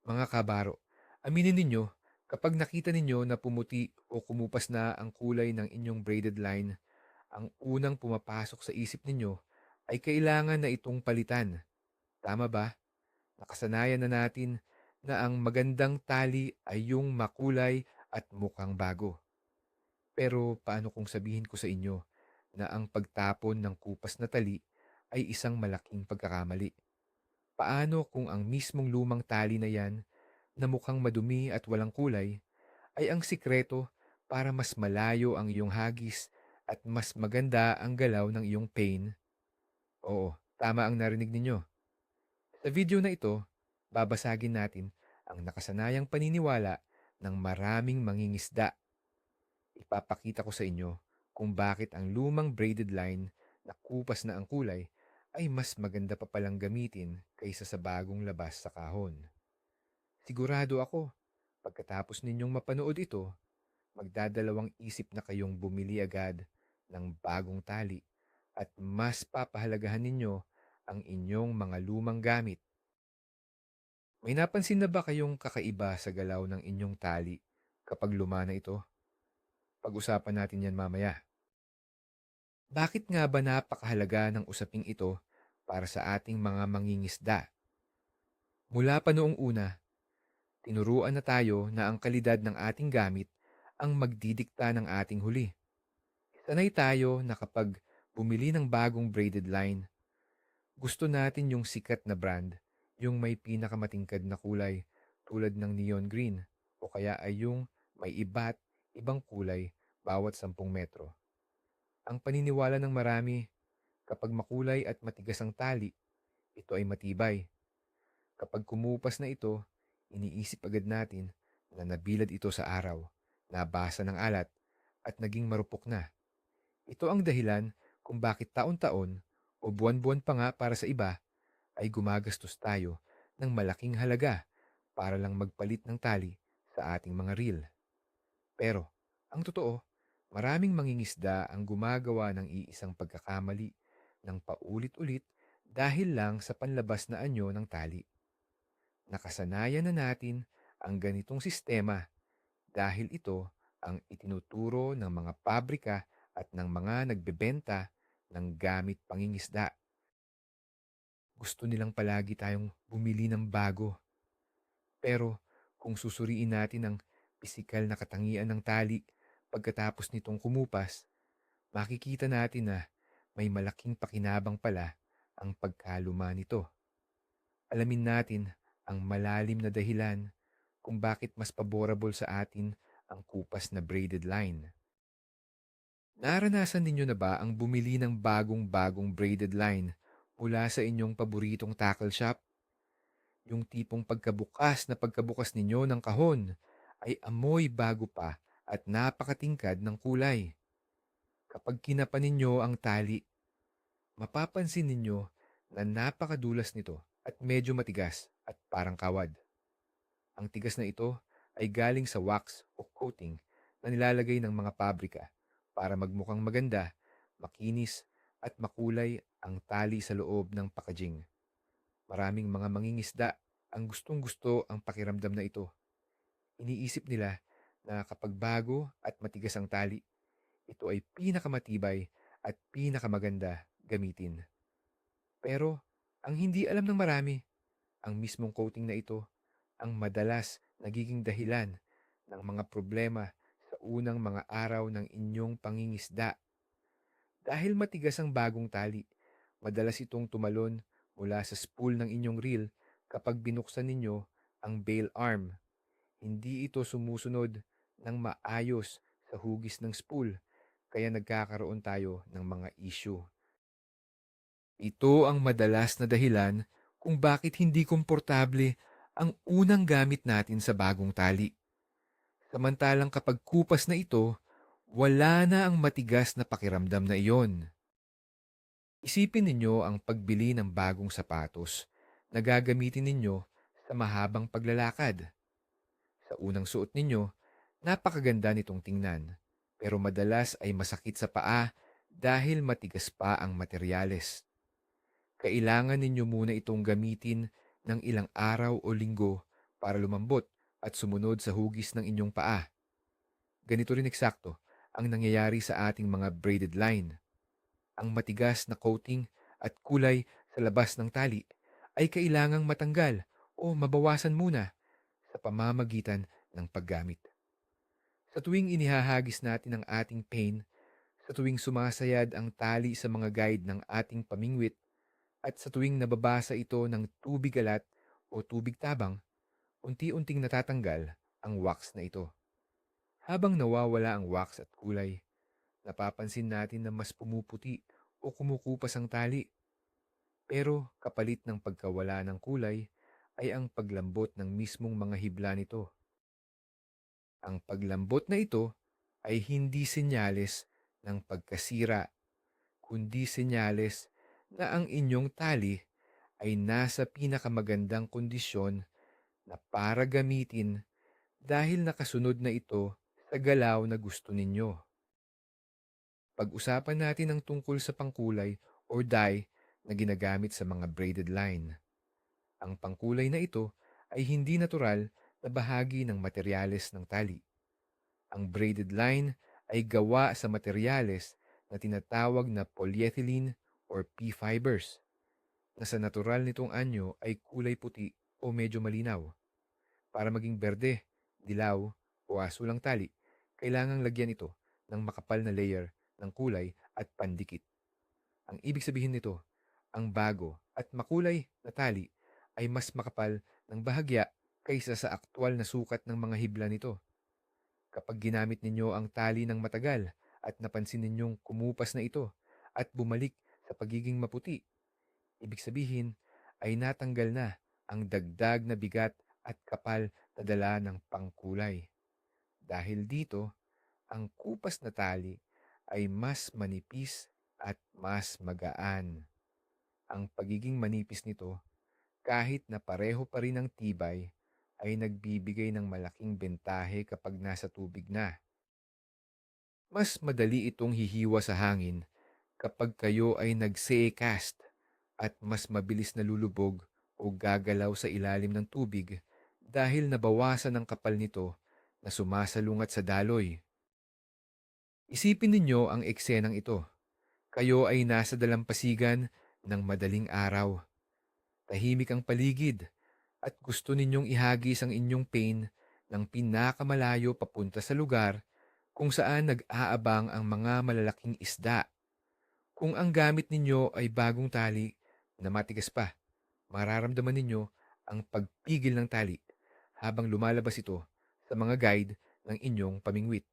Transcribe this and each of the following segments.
Mga kabaro, aminin ninyo, kapag nakita ninyo na pumuti o kumupas na ang kulay ng inyong braided line, ang unang pumapasok sa isip ninyo ay kailangan na itong palitan. Tama ba? Nakasanayan na natin na ang magandang tali ay yung makulay at mukhang bago. Pero paano kung sabihin ko sa inyo na ang pagtapon ng kupas na tali ay isang malaking pagkakamali? Paano kung ang mismong lumang tali na yan na mukhang madumi at walang kulay ay ang sikreto para mas malayo ang iyong hagis at mas maganda ang galaw ng iyong pain? Oo, tama ang narinig ninyo. Sa video na ito, babasagin natin ang nakasanayang paniniwala ng maraming mangingisda. Ipapakita ko sa inyo kung bakit ang lumang braided line na kupas na ang kulay ay mas maganda pa palang gamitin kaysa sa bagong labas sa kahon. Sigurado ako, pagkatapos ninyong mapanood ito, magdadalawang isip na kayong bumili agad ng bagong tali at mas papahalagahan ninyo ang inyong mga lumang gamit. May napansin na ba kayong kakaiba sa galaw ng inyong tali kapag luma na ito? Pag-usapan natin yan mamaya. Bakit nga ba napakahalaga ng usaping ito para sa ating mga mangingisda? Mula pa noong una, tinuruan na tayo na ang kalidad ng ating gamit ang magdidikta ng ating huli. Sanay tayo na kapag bumili ng bagong braided line, gusto natin yung sikat na brand, yung may pinakamatingkad na kulay tulad ng neon green o kaya ay yung may iba't ibang kulay bawat 10 metro. Ang paniniwala ng marami, kapag makulay at matigas ang tali, ito ay matibay. Kapag kumupas na ito, iniisip agad natin na nabilad ito sa araw, nabasa ng alat, at naging marupok na. Ito ang dahilan kung bakit taon-taon o buwan-buwan pa nga para sa iba ay gumagastos tayo ng malaking halaga para lang magpalit ng tali sa ating mga reel. Pero, ang totoo, maraming mangingisda ang gumagawa ng iisang pagkakamali ng paulit-ulit dahil lang sa panlabas na anyo ng tali. Nakasanayan na natin ang ganitong sistema dahil ito ang itinuturo ng mga pabrika at ng mga nagbebenta ng gamit pangingisda. Gusto nilang palagi tayong bumili ng bago. Pero kung susuriin natin ang pisikal na katangian ng tali pagkatapos nitong kumupas, makikita natin na may malaking pakinabang pala ang pagkaluma nito. Alamin natin ang malalim na dahilan kung bakit mas paborable sa atin ang kupas na braided line. Naranasan ninyo na ba ang bumili ng bagong-bagong braided line mula sa inyong paboritong tackle shop? Yung tipong pagkabukas ninyo ng kahon ay amoy bago pa at napakatingkad ng kulay. Kapag kinapan ninyo ang tali, mapapansin ninyo na napakadulas nito at medyo matigas at parang kawad. Ang tigas na ito ay galing sa wax o coating na nilalagay ng mga pabrika para magmukhang maganda, makinis at makulay ang tali sa loob ng packaging. Maraming mga mangingisda ang gustong-gusto ang pakiramdam na ito. Iniisip nila na kapag bago at matigas ang tali, ito ay pinakamatibay at pinakamaganda gamitin. Pero ang hindi alam ng marami, ang mismong coating na ito ang madalas nagiging dahilan ng mga problema sa unang mga araw ng inyong pangingisda. Dahil matigas ang bagong tali, madalas itong tumalon mula sa spool ng inyong reel kapag binuksan ninyo ang bail arm. Hindi ito sumusunod ng maayos sa hugis ng spool, kaya nagkakaroon tayo ng mga issue. Ito ang madalas na dahilan kung bakit hindi komportable ang unang gamit natin sa bagong tali. Samantalang kapag kupas na ito, wala na ang matigas na pakiramdam na iyon. Isipin ninyo ang pagbili ng bagong sapatos na gagamitin ninyo sa mahabang paglalakad. Sa unang suot ninyo, napakaganda nitong tingnan, pero madalas ay masakit sa paa dahil matigas pa ang materyales. Kailangan ninyo muna itong gamitin ng ilang araw o linggo para lumambot at sumunod sa hugis ng inyong paa. Ganito rin eksakto ang nangyayari sa ating mga braided line. Ang matigas na coating at kulay sa labas ng tali ay kailangang matanggal o mabawasan muna sa pamamagitan ng paggamit. Sa tuwing inihahagis natin ang ating pain, sa tuwing sumasayad ang tali sa mga guide ng ating pamingwit, at sa tuwing nababasa ito ng tubig alat o tubig tabang, unti-unting natatanggal ang wax na ito. Habang nawawala ang wax at kulay, napapansin natin na mas pumuputi o kumukupas ang tali. Pero kapalit ng pagkawala ng kulay ay ang paglambot ng mismong mga hibla nito. Ang paglambot na ito ay hindi senyales ng pagkasira, kundi senyales na ang inyong tali ay nasa pinakamagandang kondisyon na para gamitin dahil nakasunod na ito sa galaw na gusto ninyo. Pag-usapan natin ang tungkol sa pangkulay or dye na ginagamit sa mga braided line. Ang pangkulay na ito ay hindi natural na bahagi ng materyales ng tali. Ang braided line ay gawa sa materyales na tinatawag na polyethylene or P-fibers, na sa natural nitong anyo ay kulay puti o medyo malinaw. Para maging berde, dilaw o asul ang tali, kailangang lagyan ito ng makapal na layer ng kulay at pandikit. Ang ibig sabihin nito, ang bago at makulay na tali ay mas makapal ng bahagya kaysa sa aktwal na sukat ng mga hibla nito. Kapag ginamit ninyo ang tali ng matagal at napansin ninyong kumupas na ito at bumalik sa pagiging maputi, ibig sabihin ay natanggal na ang dagdag na bigat at kapal na dala ng pangkulay. Dahil dito, ang kupas na tali ay mas manipis at mas magaan. Ang pagiging manipis nito, kahit na pareho pa rin ang tibay, ay nagbibigay ng malaking bentahe kapag nasa tubig na. Mas madali itong hihiwa sa hangin kapag kayo ay nag-cast at mas mabilis na lulubog o gagalaw sa ilalim ng tubig dahil nabawasan ang kapal nito na sumasalungat sa daloy. Isipin ninyo ang eksenang ito. Kayo ay nasa dalampasigan ng madaling araw. Tahimik ang paligid at gusto ninyong ihagis ang inyong pain ng pinakamalayo papunta sa lugar kung saan nag-aabang ang mga malalaking isda. Kung ang gamit ninyo ay bagong tali na matigas pa, mararamdaman ninyo ang pagpigil ng tali habang lumalabas ito sa mga guide ng inyong pamingwit.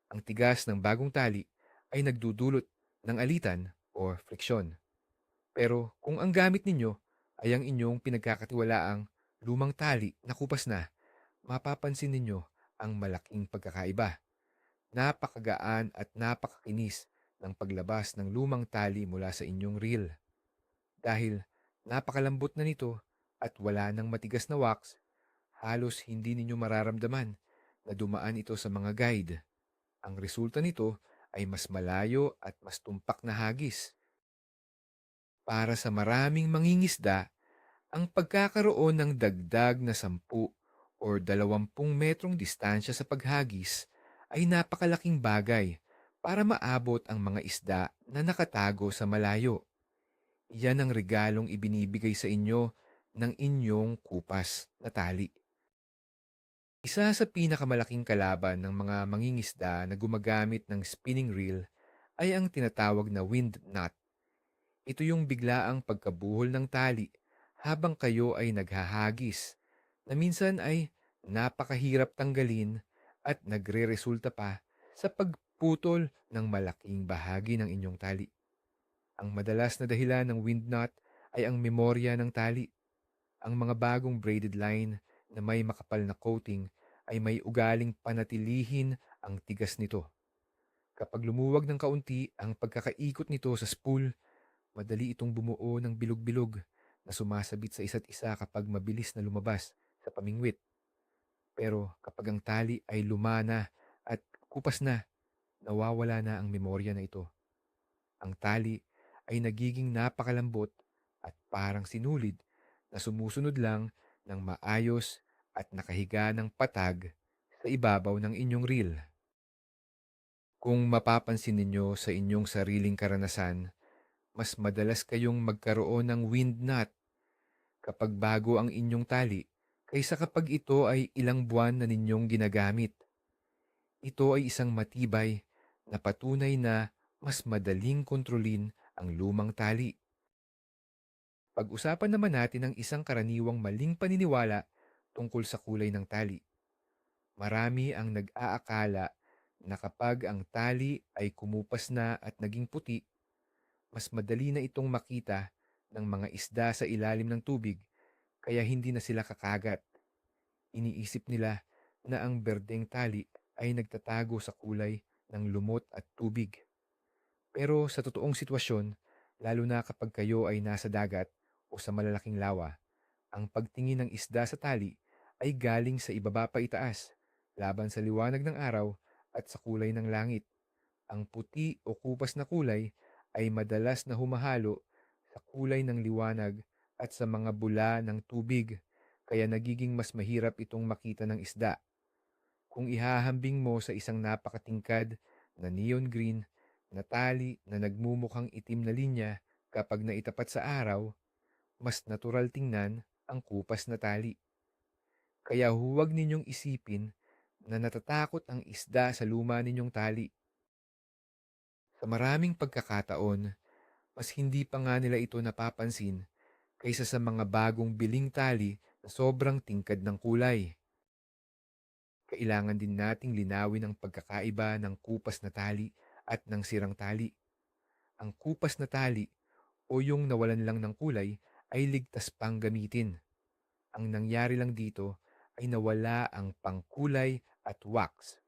Ang tigas ng bagong tali ay nagdudulot ng alitan o friksyon. Pero kung ang gamit ninyo ay ang inyong pinagkakatiwalaang lumang tali na kupas na, mapapansin ninyo ang malaking pagkakaiba. Napakagaan at napakakinis ng paglabas ng lumang tali mula sa inyong reel. Dahil napakalambot na nito at wala ng matigas na wax, halos hindi ninyo mararamdaman na dumaan ito sa mga guide. Ang resulta nito ay mas malayo at mas tumpak na hagis. Para sa maraming mangingisda, ang pagkakaroon ng dagdag na 10 o 20 metrong distansya sa paghagis ay napakalaking bagay para maabot ang mga isda na nakatago sa malayo. Yan ang regalong ibinibigay sa inyo ng inyong kupas na tali. Isa sa pinakamalaking kalaban ng mga mangingisda na gumagamit ng spinning reel ay ang tinatawag na wind knot. Ito yung biglaang pagkabuhol ng tali habang kayo ay naghahagis, na minsan ay napakahirap tanggalin at nagre-resulta pa sa pagputol ng malaking bahagi ng inyong tali. Ang madalas na dahilan ng wind knot ay ang memorya ng tali. Ang mga bagong braided line na may makapal na coating ay may ugaling panatilihin ang tigas nito. Kapag lumuwag ng kaunti ang pagkakaikot nito sa spool, madali itong bumuo ng bilog-bilog na sumasabit sa isa't isa kapag mabilis na lumabas sa pamingwit. Pero kapag ang tali ay lumana at kupas na, nawawala na ang memorya na ito. Ang tali ay nagiging napakalambot at parang sinulid na sumusunod lang ng maayos at nakahiga ng patag sa ibabaw ng inyong reel. Kung mapapansin ninyo sa inyong sariling karanasan, mas madalas kayong magkaroon ng wind knot kapag bago ang inyong tali kaysa kapag ito ay ilang buwan na ninyong ginagamit. Ito ay isang matibay na patunay na mas madaling kontrolin ang lumang tali. Pag-usapan naman natin ang isang karaniwang maling paniniwala tungkol sa kulay ng tali. Marami ang nag-aakala na kapag ang tali ay kumupas na at naging puti, mas madali na itong makita ng mga isda sa ilalim ng tubig kaya hindi na sila kakagat. Iniisip nila na ang berdeng tali ay nagtatago sa kulay ng lumot at tubig. Pero sa totoong sitwasyon, lalo na kapag kayo ay nasa dagat o sa malalaking lawa, ang pagtingin ng isda sa tali ay galing sa ibaba pa itaas, laban sa liwanag ng araw at sa kulay ng langit. Ang puti o kupas na kulay ay madalas na humahalo sa kulay ng liwanag at sa mga bula ng tubig, kaya nagiging mas mahirap itong makita ng isda. Kung ihahambing mo sa isang napakatingkad na neon green na tali na nagmumukhang itim na linya kapag naitapat sa araw, mas natural tingnan ang kupas na tali. Kaya huwag ninyong isipin na natatakot ang isda sa luma ninyong tali. Sa maraming pagkakataon, mas hindi pa nga nila ito napapansin kaysa sa mga bagong biling tali na sobrang tingkad ng kulay. Kailangan din nating linawin ang pagkakaiba ng kupas na tali at ng sirang tali. Ang kupas na tali o yung nawalan lang ng kulay ay ligtas pang gamitin. Ang nangyari lang dito ay nawala ang pangkulay at wax.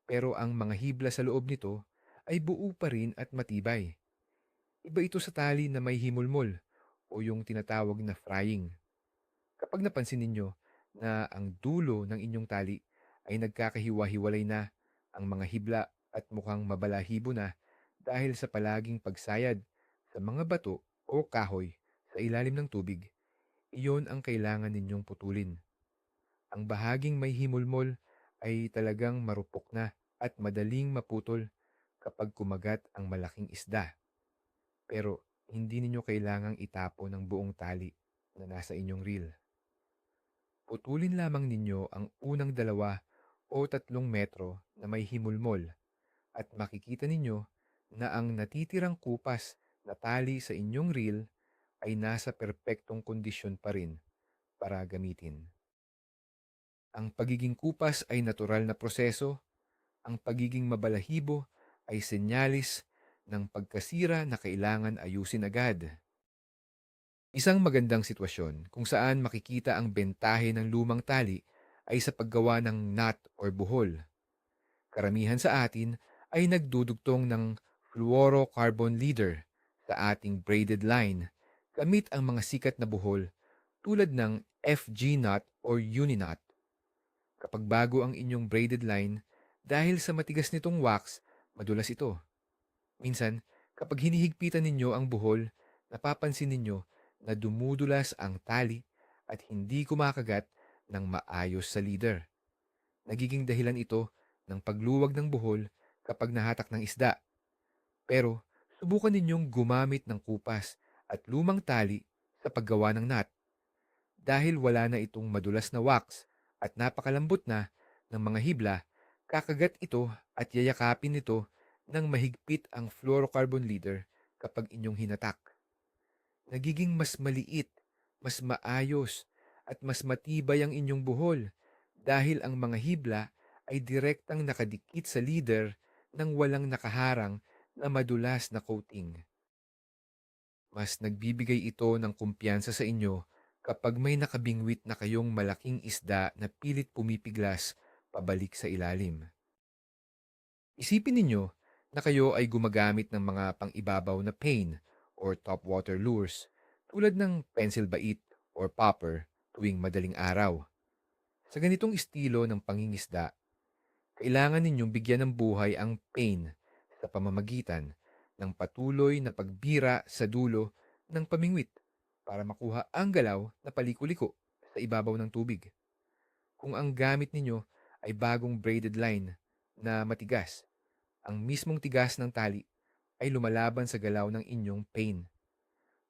Pero ang mga hibla sa loob nito ay buo pa rin at matibay. Iba ito sa tali na may himulmol o yung tinatawag na frying. Kapag napansin ninyo na ang dulo ng inyong tali ay nagkakahiwa-hiwalay na, ang mga hibla at mukhang mabalahibo na dahil sa palaging pagsayad sa mga bato o kahoy sa ilalim ng tubig, iyon ang kailangan ninyong putulin. Ang bahaging may himulmol ay talagang marupok na at madaling maputol kapag kumagat ang malaking isda. Pero hindi ninyo kailangang itapon ng buong tali na nasa inyong reel. Putulin lamang ninyo ang unang 2 o 3 metro na may himulmol at makikita ninyo na ang natitirang kupas na tali sa inyong reel ay nasa perpektong kondisyon pa rin para gamitin. Ang pagiging kupas ay natural na proseso, ang pagiging mabalahibo ay senyalis ng pagkasira na kailangan ayusin agad. Isang magandang sitwasyon kung saan makikita ang bentahe ng lumang tali ay sa paggawa ng knot or buhol. Karamihan sa atin ay nagdudugtong ng fluorocarbon leader sa ating braided line gamit ang mga sikat na buhol tulad ng FG knot or uni knot. Kapag bago ang inyong braided line, dahil sa matigas nitong wax, madulas ito. Minsan, kapag hinihigpitan ninyo ang buhol, napapansin ninyo na dumudulas ang tali at hindi kumakagat ng maayos sa leader. Nagiging dahilan ito ng pagluwag ng buhol kapag nahatak ng isda. Pero subukan ninyong gumamit ng kupas at lumang tali sa paggawa ng knot. Dahil wala na itong madulas na wax at napakalambot na ng mga hibla, kakagat ito at yayakapin nito ng mahigpit ang fluorocarbon leader kapag inyong hinatak. Nagiging mas maliit, mas maayos, at mas matibay ang inyong buhol dahil ang mga hibla ay direktang nakadikit sa leader ng walang nakaharang na madulas na coating. Mas nagbibigay ito ng kumpiyansa sa inyo kapag may nakabingwit na kayong malaking isda na pilit pumipiglas pabalik sa ilalim. Isipin ninyo na kayo ay gumagamit ng mga pang-ibabaw na pain or topwater lures tulad ng pencil bait or popper tuwing madaling araw. Sa ganitong estilo ng pangingisda, kailangan ninyong bigyan ng buhay ang pain sa pamamagitan ng patuloy na pagbira sa dulo ng pamingwit para makuha ang galaw na palikuliko sa ibabaw ng tubig. kung ang gamit ninyo ay bagong braided line na matigas. Ang mismong tigas ng tali ay lumalaban sa galaw ng inyong pain.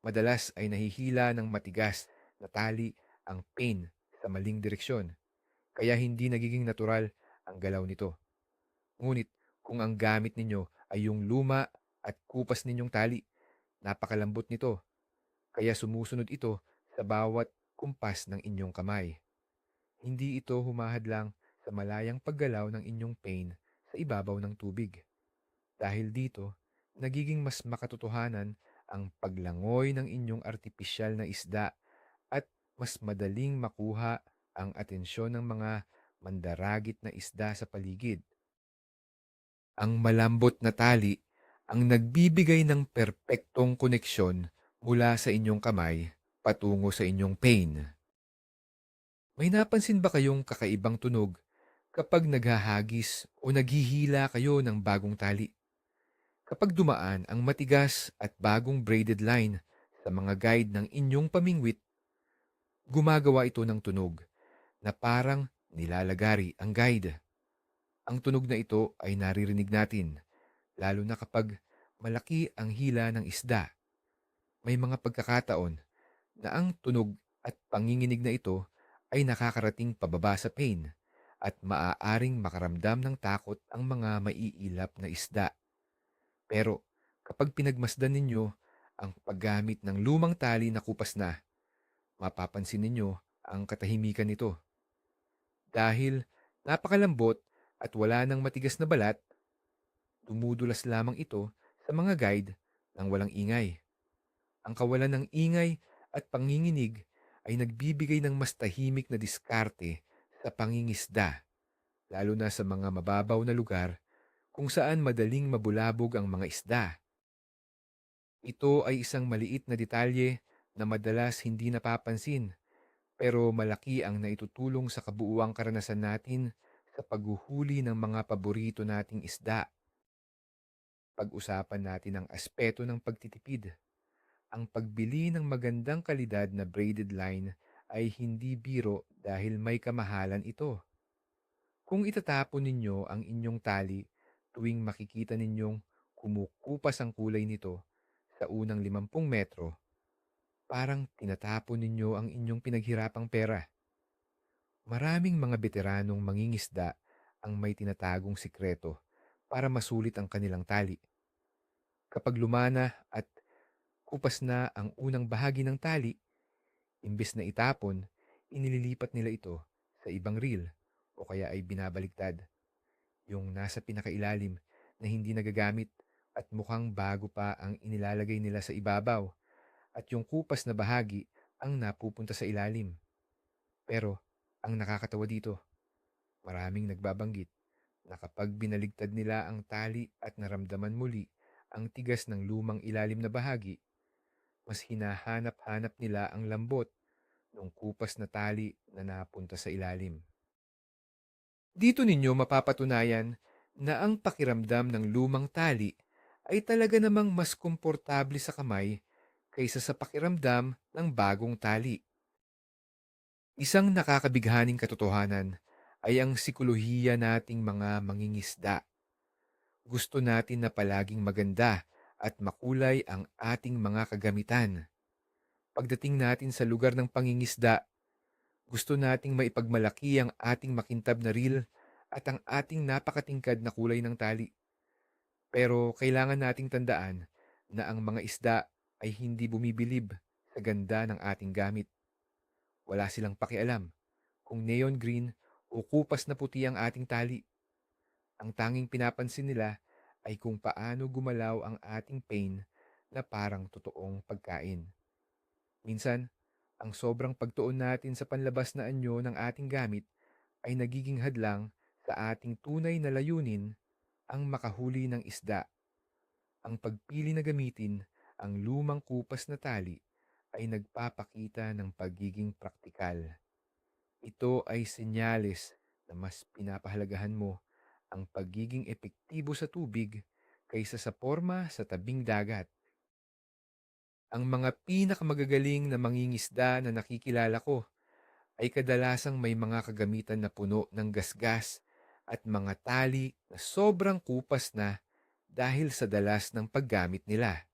Madalas ay nahihila ng matigas na tali ang pain sa maling direksyon, kaya hindi nagiging natural ang galaw nito. Ngunit kung ang gamit ninyo ay yung luma at kupas ninyong tali, napakalambot nito, kaya sumusunod ito sa bawat kumpas ng inyong kamay. Hindi ito humahadlang sa malayang paggalaw ng inyong pain sa ibabaw ng tubig. Dahil dito, nagiging mas makatotohanan ang paglangoy ng inyong artipisyal na isda at mas madaling makuha ang atensyon ng mga mandaragit na isda sa paligid. Ang malambot na tali ang nagbibigay ng perpektong koneksyon mula sa inyong kamay patungo sa inyong pain. May napansin ba kayong kakaibang tunog kapag naghahagis o naghihila kayo ng bagong tali? Kapag dumaan ang matigas at bagong braided line sa mga guide ng inyong pamingwit, gumagawa ito ng tunog na parang nilalagari ang guide. Ang tunog na ito ay naririnig natin, lalo na kapag malaki ang hila ng isda. May mga pagkakataon na ang tunog at panginginig na ito ay nakakarating pababa sa pain at maaaring makaramdam ng takot ang mga maiilap na isda. Pero kapag pinagmasdan ninyo ang paggamit ng lumang tali na kupas na, mapapansin ninyo ang katahimikan nito. Dahil napakalambot at wala ng matigas na balat, dumudulas lamang ito sa mga guide ng walang ingay. Ang kawalan ng ingay at panginginig ay nagbibigay ng mas tahimik na diskarte sa pangingisda, lalo na sa mga mababaw na lugar kung saan madaling mabulabog ang mga isda. Ito ay isang maliit na detalye na madalas hindi napapansin, pero malaki ang naitutulong sa kabuuang karanasan natin sa paghuhuli ng mga paborito nating isda. Pag-usapan natin ang aspeto ng pagtitipid. Ang pagbili ng magandang kalidad na braided line ay hindi biro dahil may kamahalan ito. Kung itatapon ninyo ang inyong tali tuwing makikita ninyong kumukupas ang kulay nito sa unang 50 metro, parang tinatapon ninyo ang inyong pinaghirapang pera. Maraming mga veteranong mangingisda ang may tinatagong sikreto para masulit ang kanilang tali. Kapag lumana at kupas na ang unang bahagi ng tali, imbes na itapon, inililipat nila ito sa ibang reel o kaya ay binabaliktad. Yung nasa pinakailalim na hindi nagagamit at mukhang bago pa ang inilalagay nila sa ibabaw at yung kupas na bahagi ang napupunta sa ilalim. Pero ang nakakatawa dito, maraming nagbabanggit na kapag binaligtad nila ang tali at naramdaman muli ang tigas ng lumang ilalim na bahagi, mas hinahanap-hanap nila ang lambot ng kupas na tali na napunta sa ilalim. Dito ninyo mapapatunayan na ang pakiramdam ng lumang tali ay talaga namang mas komportable sa kamay kaysa sa pakiramdam ng bagong tali. Isang nakakabighaning katotohanan ay ang sikolohiya nating mga mangingisda. Gusto natin na palaging maganda at makulay ang ating mga kagamitan. Pagdating natin sa lugar ng pangingisda, gusto nating maipagmalaki ang ating makintab na reel at ang ating napakatingkad na kulay ng tali. Pero kailangan nating tandaan na ang mga isda ay hindi bumibilib sa ganda ng ating gamit. Wala silang pakialam kung neon green o kupas na puti ang ating tali. Ang tanging pinapansin nila ay kung paano gumalaw ang ating pain na parang totoong pagkain. Minsan, ang sobrang pagtuon natin sa panlabas na anyo ng ating gamit ay nagiging hadlang sa ating tunay na layunin, ang makahuli ng isda. Ang pagpili na gamitin ang lumang kupas na tali ay nagpapakita ng pagiging praktikal. Ito ay senyales na mas pinapahalagahan mo ang pagiging epektibo sa tubig kaysa sa porma sa tabing dagat. Ang mga pinakamagagaling na mangingisda na nakikilala ko ay kadalasang may mga kagamitan na puno ng gasgas at mga tali na sobrang kupas na dahil sa dalas ng paggamit nila.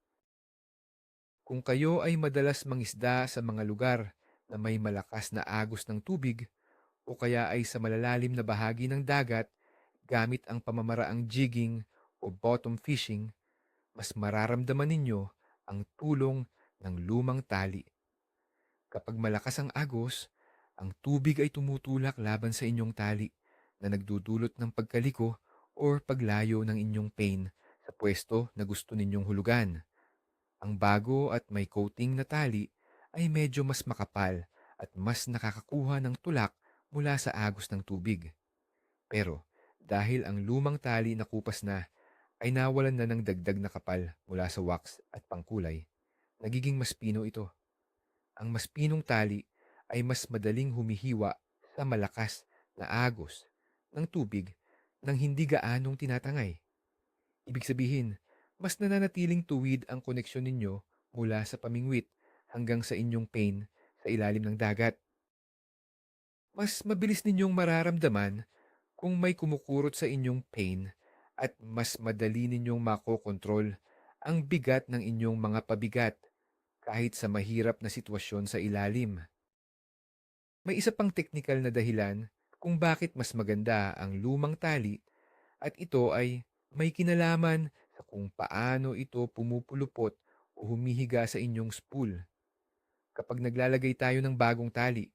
Kung kayo ay madalas mangisda sa mga lugar na may malakas na agos ng tubig o kaya ay sa malalalim na bahagi ng dagat gamit ang pamamaraang jigging o bottom fishing, mas mararamdaman ninyo ang tulong ng lumang tali. Kapag malakas ang agos, ang tubig ay tumutulak laban sa inyong tali na nagdudulot ng pagkaliko or paglayo ng inyong pain sa pwesto na gusto ninyong hulugan. Ang bago at may coating na tali ay medyo mas makapal at mas nakakakuha ng tulak mula sa agos ng tubig. Pero dahil ang lumang tali na kupas na ay nawalan na ng dagdag na kapal mula sa wax at pangkulay, nagiging mas pino ito. Ang mas pinong tali ay mas madaling humihiwa sa malakas na agos ng tubig nang hindi gaanong tinatangay. Ibig sabihin, mas nananatiling tuwid ang koneksyon ninyo mula sa pamingwit hanggang sa inyong pain sa ilalim ng dagat. Mas mabilis ninyong mararamdaman kung may kumukurot sa inyong pain at mas madali ninyong makokontrol ang bigat ng inyong mga pabigat kahit sa mahirap na sitwasyon sa ilalim. May isa pang teknikal na dahilan kung bakit mas maganda ang lumang tali at ito ay may kinalaman sa kung paano ito pumupulupot o humihiga sa inyong spool. Kapag naglalagay tayo ng bagong tali,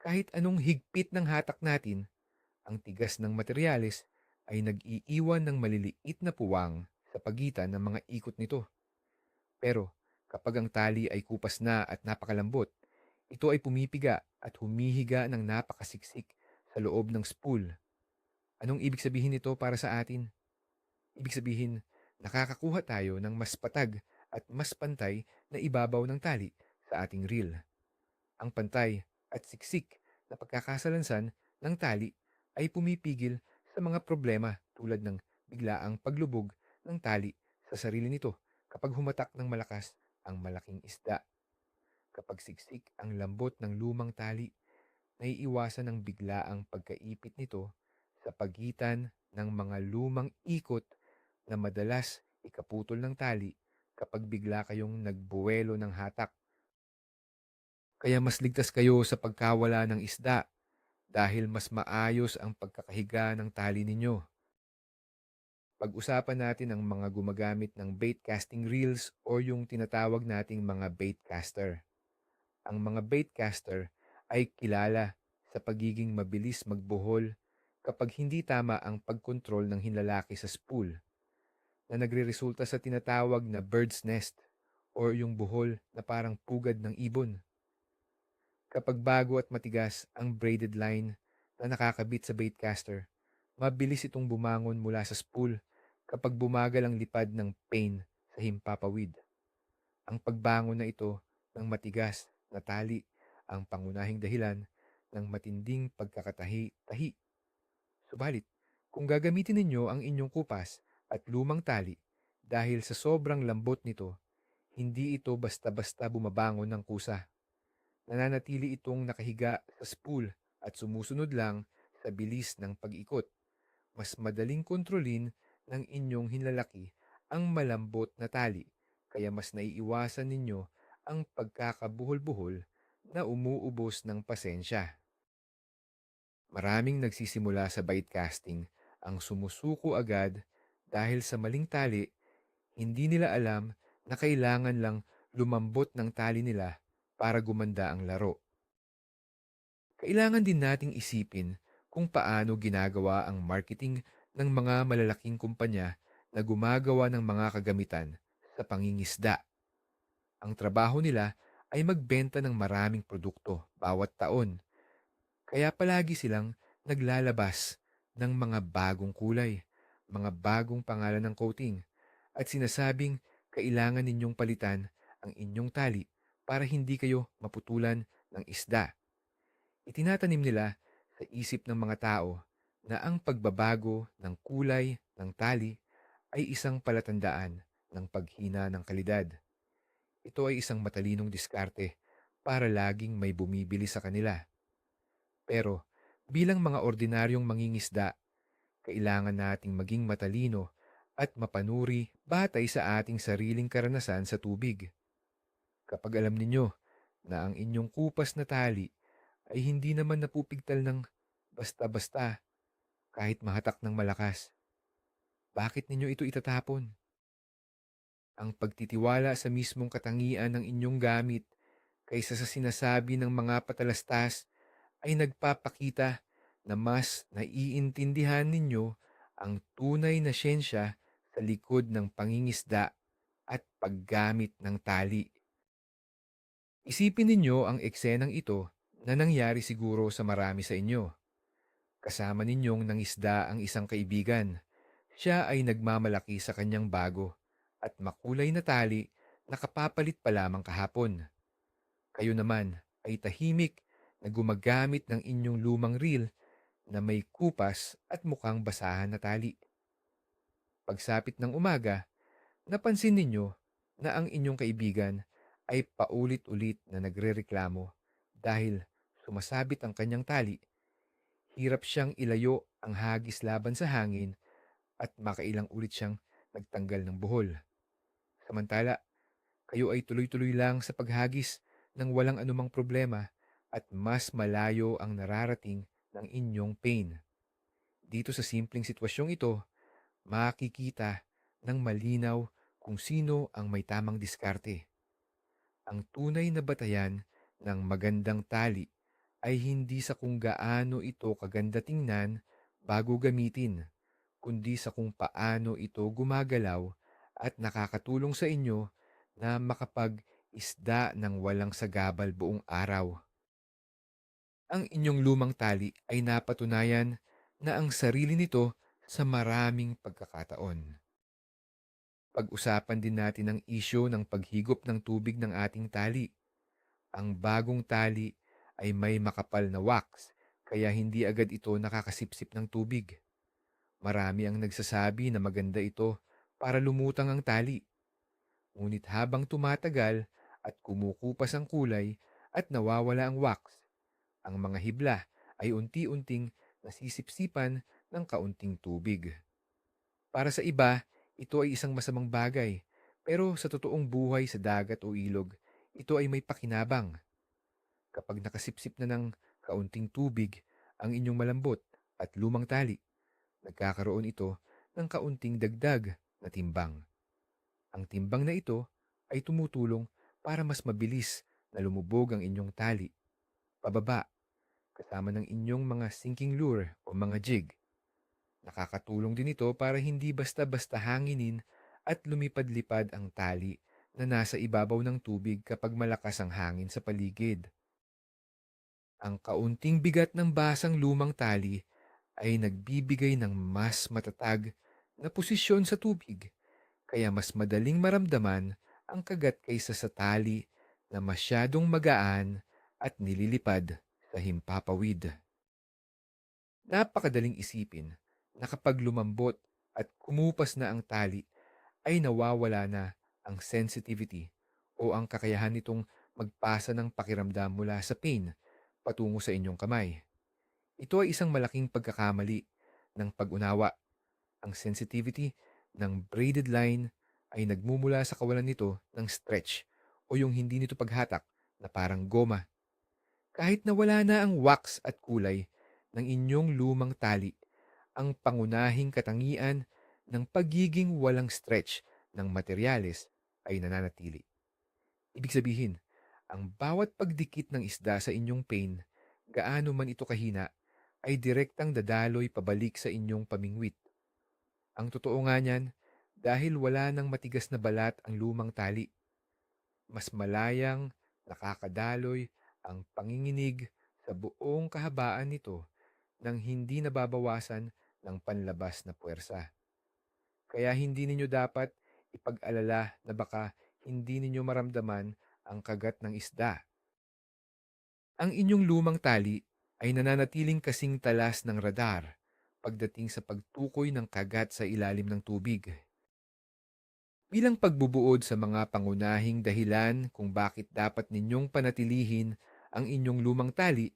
kahit anong higpit ng hatak natin, ang tigas ng materyales ay nag-iiwan ng maliliit na puwang sa pagitan ng mga ikot nito. Pero kapag ang tali ay kupas na at napakalambot, ito ay pumipiga at humihiga ng napakasiksik sa loob ng spool. Anong ibig sabihin nito para sa atin? Ibig sabihin, nakakakuha tayo ng mas patag at mas pantay na ibabaw ng tali sa ating reel. Ang pantay at siksik na pagkakasalansan ng tali ay pumipigil sa mga problema tulad ng biglaang paglubog ng tali sa sarili nito kapag humatak ng malakas ang malaking isda. Kapag siksik ang lambot ng lumang tali, naiiwasan ang biglaang pagkaipit nito sa pagitan ng mga lumang ikot na madalas ikaputol ng tali kapag bigla kayong nagbuwelo ng hatak. Kaya mas ligtas kayo sa pagkawala ng isda dahil mas maayos ang pagkakahiga ng tali ninyo. Pag-usapan natin ang mga gumagamit ng bait casting reels o yung tinatawag nating mga bait caster. Ang mga bait caster ay kilala sa pagiging mabilis magbuhol kapag hindi tama ang pagkontrol ng hinlalaki sa spool na nagreresulta sa tinatawag na bird's nest o yung buhol na parang pugad ng ibon. Kapag bago at matigas ang braided line na nakakabit sa baitcaster, mabilis itong bumangon mula sa spool kapag bumagal ang lipad ng pain sa himpapawid. Ang pagbangon na ito ng matigas na tali ang pangunahing dahilan ng matinding pagkakatahi-tahi. Subalit, kung gagamitin ninyo ang inyong kupas at lumang tali dahil sa sobrang lambot nito, hindi ito basta-basta bumabangon ng kusa. Nananatili itong nakahiga sa spool at sumusunod lang sa bilis ng pag-ikot. Mas madaling kontrolin ng inyong hinlalaki ang malambot na tali, kaya mas naiiwasan ninyo ang pagkakabuhol-buhol na umuubos ng pasensya. Maraming nagsisimula sa bait casting ang sumusuko agad dahil sa maling tali, hindi nila alam na kailangan lang lumambot ng tali nila para gumanda ang laro. Kailangan din nating isipin kung paano ginagawa ang marketing ng mga malalaking kumpanya na gumagawa ng mga kagamitan sa pangingisda. Ang trabaho nila ay magbenta ng maraming produkto bawat taon, kaya palagi silang naglalabas ng mga bagong kulay, mga bagong pangalan ng coating, at sinasabing kailangan ninyong palitan ang inyong tali para hindi kayo maputulan ng isda. Itinatanim nila sa isip ng mga tao na ang pagbabago ng kulay ng tali ay isang palatandaan ng paghina ng kalidad. Ito ay isang matalinong diskarte para laging may bumibili sa kanila. Pero bilang mga ordinaryong mangingisda, kailangan nating maging matalino at mapanuri batay sa ating sariling karanasan sa tubig. Kapag alam ninyo na ang inyong kupas na tali ay hindi naman napupigtal ng basta-basta kahit mahatak ng malakas, bakit ninyo ito itatapon? Ang pagtitiwala sa mismong katangian ng inyong gamit kaysa sa sinasabi ng mga patalastas ay nagpapakita na mas naiintindihan ninyo ang tunay na siyensya sa likod ng pangingisda at paggamit ng tali. Isipin ninyo ang eksenang ito na nangyari siguro sa marami sa inyo. Kasama ninyong nangisda ang isang kaibigan. Siya ay nagmamalaki sa kanyang bago at makulay na tali na kapapalit pa lamang kahapon. Kayo naman ay tahimik na gumagamit ng inyong lumang reel na may kupas at mukhang basahan na tali. Pagsapit ng umaga, napansin ninyo na ang inyong kaibigan ay paulit-ulit na nagrereklamo dahil sumasabit ang kanyang tali. Hirap siyang ilayo ang hagis laban sa hangin at makailang ulit siyang nagtanggal ng buhol. Samantala, kayo ay tuloy-tuloy lang sa paghagis ng walang anumang problema at mas malayo ang nararating ng inyong pain. Dito sa simpleng sitwasyong ito, makikita ng malinaw kung sino ang may tamang diskarte. Ang tunay na batayan ng magandang tali ay hindi sa kung gaano ito kaganda tingnan bago gamitin, kundi sa kung paano ito gumagalaw at nakakatulong sa inyo na makapag-isda ng walang sagabal buong araw. Ang inyong lumang tali ay napatunayan na ang sarili nito sa maraming pagkakataon. Pag-usapan din natin ang isyo ng paghigop ng tubig ng ating tali. Ang bagong tali ay may makapal na wax, kaya hindi agad ito nakakasipsip ng tubig. Marami ang nagsasabi na maganda ito para lumutang ang tali. Ngunit habang tumatagal at kumukupas ang kulay at nawawala ang wax, ang mga hibla ay unti-unting nasisipsipan ng kaunting tubig. Para sa iba, ito ay isang masamang bagay, pero sa totoong buhay sa dagat o ilog, ito ay may pakinabang. Kapag nakasipsip na ng kaunting tubig ang inyong malambot at lumang tali, nagkakaroon ito ng kaunting dagdag na timbang. Ang timbang na ito ay tumutulong para mas mabilis na lumubog ang inyong tali, pababa, kasama ng inyong mga sinking lure o mga jig. Nakakatulong din ito para hindi basta-basta hanginin at lumipad-lipad ang tali na nasa ibabaw ng tubig kapag malakas ang hangin sa paligid. Ang kaunting bigat ng basang lumang tali ay nagbibigay ng mas matatag na posisyon sa tubig, kaya mas madaling maramdaman ang kagat kaysa sa tali na masyadong magaan at nililipad sa himpapawid. Napakadaling isipin na kapag lumambot at kumupas na ang tali ay nawawala na ang sensitivity o ang kakayahan nitong magpasa ng pakiramdam mula sa pain patungo sa inyong kamay. Ito ay isang malaking pagkakamali ng pag-unawa. Ang sensitivity ng braided line ay nagmumula sa kawalan nito ng stretch o yung hindi nito paghatak na parang goma. Kahit na wala na ang wax at kulay ng inyong lumang tali, ang pangunahing katangian ng pagiging walang stretch ng materyales ay nananatili. Ibig sabihin, ang bawat pagdikit ng isda sa inyong pain, gaano man ito kahina, ay direktang dadaloy pabalik sa inyong pamingwit. Ang totoo nga niyan, dahil wala nang matigas na balat ang lumang tali, mas malayang nakakadaloy ang panginginig sa buong kahabaan nito nang hindi nababawasan ng panlabas na puwersa. Kaya hindi ninyo dapat ipag-alala na baka hindi ninyo maramdaman ang kagat ng isda. Ang inyong lumang tali ay nananatiling kasing talas ng radar pagdating sa pagtukoy ng kagat sa ilalim ng tubig. Bilang pagbubuod sa mga pangunahing dahilan kung bakit dapat ninyong panatilihin ang inyong lumang tali,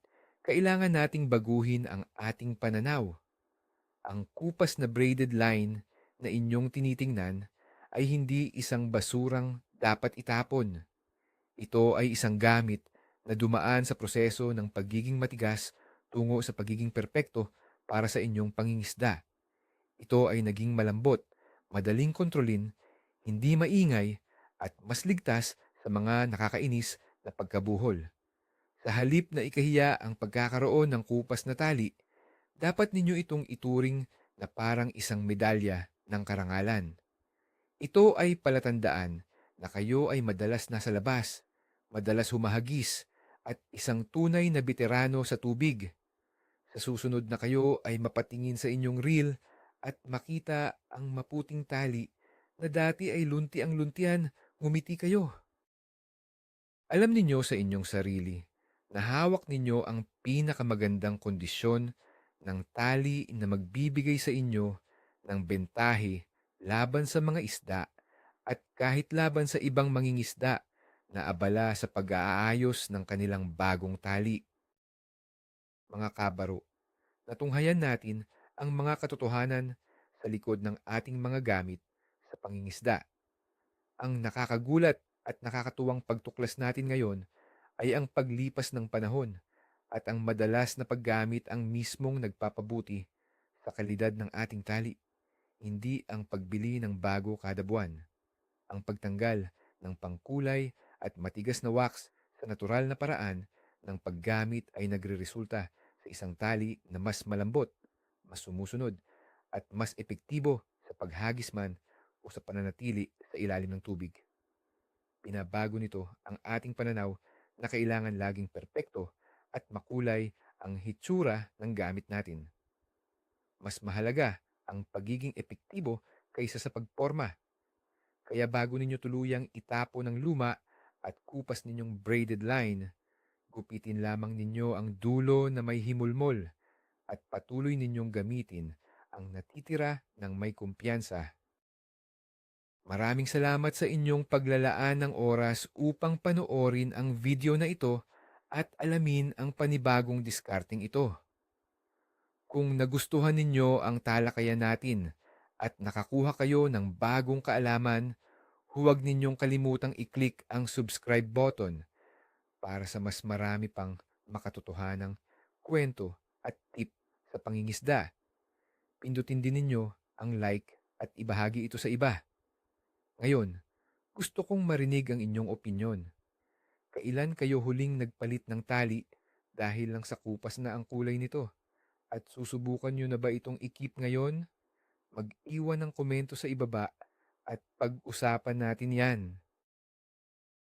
Kailangan nating baguhin ang ating pananaw. Ang kupas na braided line na inyong tinitingnan ay hindi isang basurang dapat itapon. Ito ay isang gamit na dumaan sa proseso ng pagiging matigas tungo sa pagiging perpekto para sa inyong pangingisda. Ito ay naging malambot, madaling kontrolin, hindi maingay, at mas ligtas sa mga nakakainis na pagkabuhol. Sa halip na ikahiya ang pagkakaroon ng kupas na tali, dapat ninyo itong ituring na parang isang medalya ng karangalan. Ito ay palatandaan na kayo ay madalas nasa labas, madalas humahagis, at isang tunay na veterano sa tubig. Sa susunod na kayo ay mapatingin sa inyong reel at makita ang maputing tali na dati ay lunti ang luntian, ngumiti kayo. Alam ninyo sa inyong sarili na hawak ninyo ang pinakamagandang kondisyon ng tali na magbibigay sa inyo ng bentahe laban sa mga isda at kahit laban sa ibang mangingisda na abala sa pag-aayos ng kanilang bagong tali. Mga kabaro, natunghayan natin ang mga katotohanan sa likod ng ating mga gamit sa pangingisda. Ang nakakagulat at nakakatuwang pagtuklas natin ngayon ay ang paglipas ng panahon at ang madalas na paggamit ang mismong nagpapabuti sa kalidad ng ating tali, hindi ang pagbili ng bago kada buwan. Ang pagtanggal ng pangkulay at matigas na wax sa natural na paraan ng paggamit ay nagreresulta sa isang tali na mas malambot, mas sumusunod, at mas epektibo sa paghagis man o sa pananatili sa ilalim ng tubig. Pinabago nito ang ating pananaw na kailangan laging perpekto at makulay ang hitsura ng gamit natin. Mas mahalaga ang pagiging epektibo kaysa sa pagporma. Kaya bago ninyo tuluyang itapo ng luma at kupas ninyong braided line, gupitin lamang ninyo ang dulo na may himulmol at patuloy ninyong gamitin ang natitira ng may kumpiyansa. Maraming salamat sa inyong paglalaan ng oras upang panoorin ang video na ito at alamin ang panibagong diskarteng ito. Kung nagustuhan ninyo ang talakayan natin at nakakuha kayo ng bagong kaalaman, huwag ninyong kalimutang i-click ang subscribe button para sa mas marami pang makatotohanang kwento at tip sa pangingisda. Pindutin din ninyo ang like at ibahagi ito sa iba. Ngayon, gusto kong marinig ang inyong opinyon. Kailan kayo huling nagpalit ng tali dahil lang sa kupas na ang kulay nito? At susubukan nyo na ba itong ikip ngayon? Mag-iwan ng komento sa ibaba at pag-usapan natin yan.